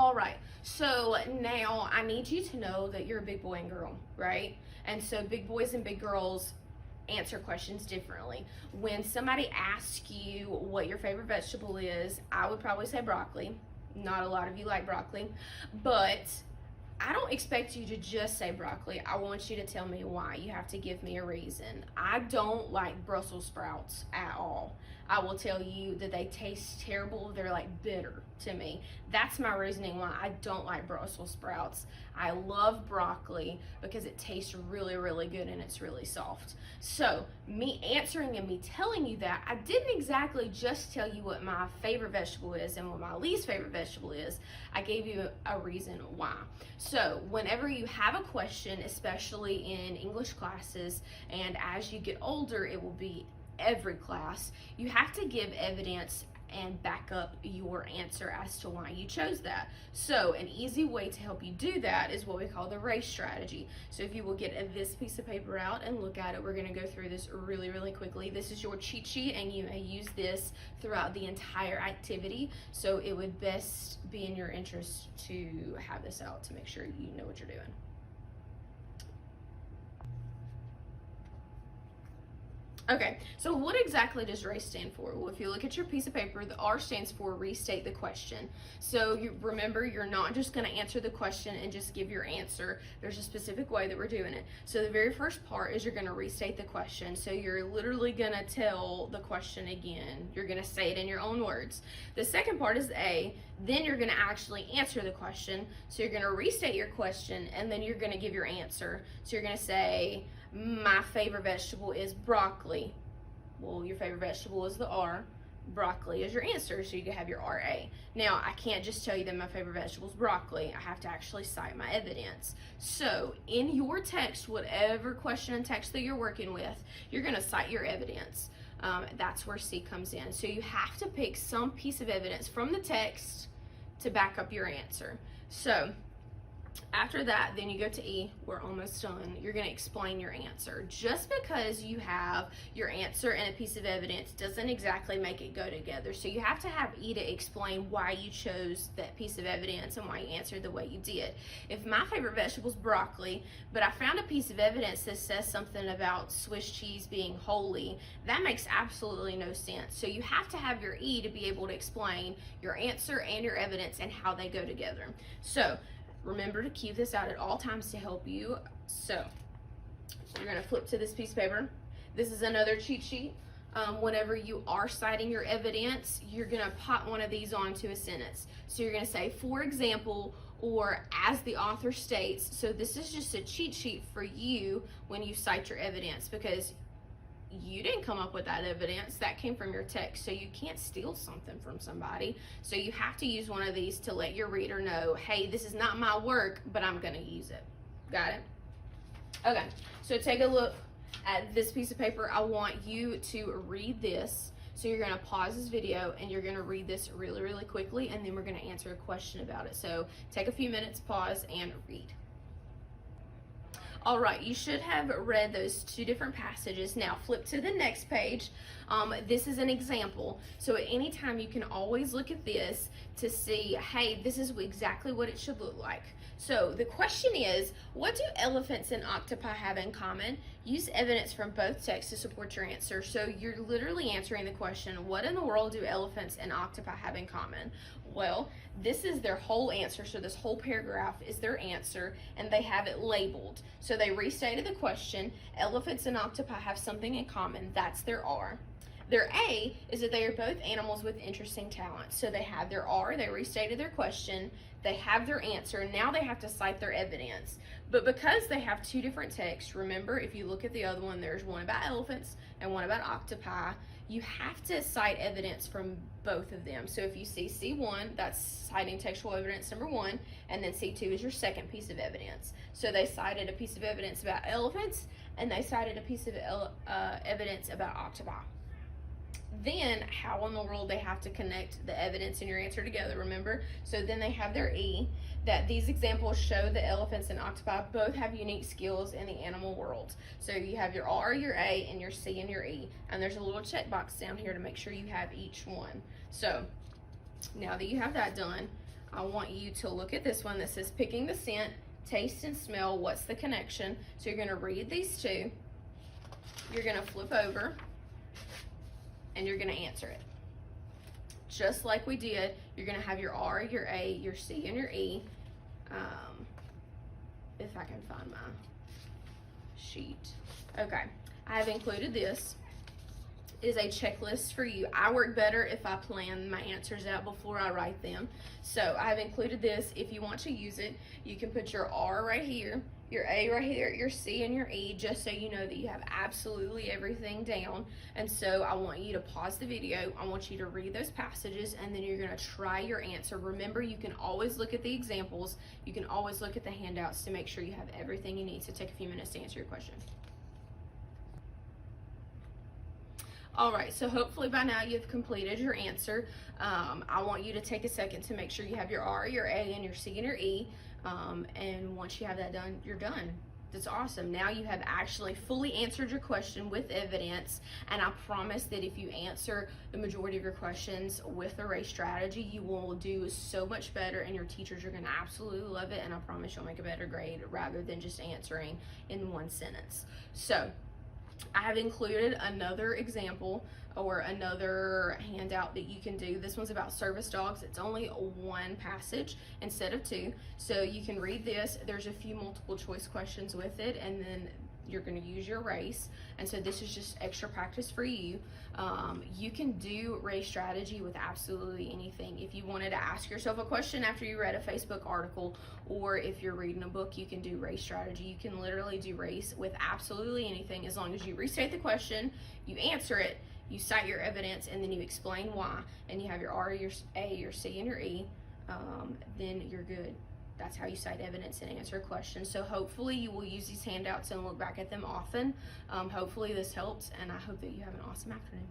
All right, so now I need you to know that you're a big boy and girl, right? And so big boys and big girls answer questions differently. When somebody asks you what your favorite vegetable is, I would probably say broccoli. Not a lot of you like broccoli, but I don't expect you to just say broccoli. I want you to tell me why. You have to give me a reason. I don't like Brussels sprouts at all. I will tell you that they taste terrible. They're like bitter to me. That's my reasoning why I don't like Brussels sprouts. I love broccoli because it tastes really, really good and it's really soft. So me answering and me telling you that, I didn't exactly just tell you what my favorite vegetable is and what my least favorite vegetable is. I gave you a reason why. So whenever you have a question, especially in English classes, and as you get older, it will be every class, you have to give evidence and back up your answer as to why you chose that. So an easy way to help you do that is what we call the R.A.C.E strategy. So if you will get this piece of paper out and look at it, we're going to go through this really, really quickly. This is your cheat sheet and you may use this throughout the entire activity. So it would best be in your interest to have this out to make sure you know what you're doing. Okay, so what exactly does R.A.C.E stand for? Well, if you look at your piece of paper, the R stands for restate the question. So you remember, you're not just going to answer the question and just give your answer. There's a specific way that we're doing it. So the very first part is you're going to restate the question. So you're literally going to tell the question again. You're going to say it in your own words. The second part is A. Then you're going to actually answer the question. So you're going to restate your question and then you're going to give your answer. So you're going to say, my favorite vegetable is broccoli. Well, your favorite vegetable is the R. Broccoli is your answer, so you can have your R.A. Now, I can't just tell you that my favorite vegetable is broccoli. I have to actually cite my evidence. So, in your text, whatever question and text that you're working with, you're going to cite your evidence. That's where C comes in. So, you have to pick some piece of evidence from the text to back up your answer. So, after that, then you go to E. We're almost done. You're going to explain your answer. Just because you have your answer and a piece of evidence doesn't exactly make it go together. So you have to have E to explain why you chose that piece of evidence and why you answered the way you did. If my favorite vegetable is broccoli, but I found a piece of evidence that says something about Swiss cheese being holy, that makes absolutely no sense. So you have to have your E to be able to explain your answer and your evidence and how they go together. So remember to keep this out at all times to help you. So you're going to flip to this piece of paper. This is another cheat sheet. Whenever you are citing your evidence, you're going to pop one of these onto a sentence. So you're going to say, for example, or as the author states. So this is just a cheat sheet for you when you cite your evidence, because you didn't come up with that evidence. That came from your text. So you can't steal something from somebody. So you have to use one of these to let your reader know, hey, this is not my work, but I'm going to use it. Got it? Okay, so take a look at this piece of paper. I want you to read this. So you're going to pause this video and you're going to read this really, really quickly, and then we're going to answer a question about it. So take a few minutes, pause, and read. All right, you should have read those two different passages. Now flip to the next page. This is an example. So at any time you can always look at this to see, hey, this is exactly what it should look like. So the question is, what do elephants and octopi have in common? Use evidence from both texts to support your answer. So you're literally answering the question, what in the world do elephants and octopi have in common? Well, this is their whole answer. So this whole paragraph is their answer, and they have it labeled. So they restated the question, elephants and octopi have something in common. That's their R. Their A is that they are both animals with interesting talents. So they have their R, they restated their question, they have their answer, now they have to cite their evidence. But because they have two different texts, remember, if you look at the other one, there's one about elephants and one about octopi, you have to cite evidence from both of them. So if you see C1, that's citing textual evidence number 1, and then C2 is your second piece of evidence. So they cited a piece of evidence about elephants, and they cited a piece of evidence about octopi. Then how in the world they have to connect the evidence and your answer together, remember? So then they have their E, that these examples show that elephants and octopi both have unique skills in the animal world. So you have your R, your A, and your C and your E. And there's a little checkbox down here to make sure you have each one. So now that you have that done, I want you to look at this one that says picking the scent, taste and smell, what's the connection? So you're gonna read these two, you're gonna flip over, and you're gonna answer it. Just like we did, you're gonna have your R, your A, your C, and your E. If I can find my sheet. Okay, I have included this. It is a checklist for you. I work better if I plan my answers out before I write them. So I've included this. If you want to use it, you can put your R right here, your A right here, your C and your E, just so you know that you have absolutely everything down. And so I want you to pause the video. I want you to read those passages, and then you're gonna try your answer. Remember, you can always look at the examples. You can always look at the handouts to make sure you have everything you need. So take a few minutes to answer your question. All right, so hopefully by now you've completed your answer. I want you to take a second to make sure you have your R, your A, and your C and your E. And once you have that done, you're done. That's awesome. Now you have actually fully answered your question with evidence, and I promise that if you answer the majority of your questions with the R.A.C.E strategy, you will do so much better, and your teachers are going to absolutely love it, and I promise you'll make a better grade rather than just answering in one sentence. So I have included another example or another handout that you can do. This one's about service dogs. It's only one passage instead of two. So you can read this. There's a few multiple choice questions with it, and then you're going to use your R.A.C.E. And so this is just extra practice for you. You can do R.A.C.E strategy with absolutely anything. If you wanted to ask yourself a question after you read a Facebook article, or if you're reading a book, you can do R.A.C.E strategy. You can literally do R.A.C.E with absolutely anything, as long as you restate the question, you answer it, you cite your evidence, and then you explain why, and you have your R, your A, your C, and your E, then you're good. That's how you cite evidence and answer questions. So hopefully you will use these handouts and look back at them often. Hopefully this helps, and I hope that you have an awesome afternoon.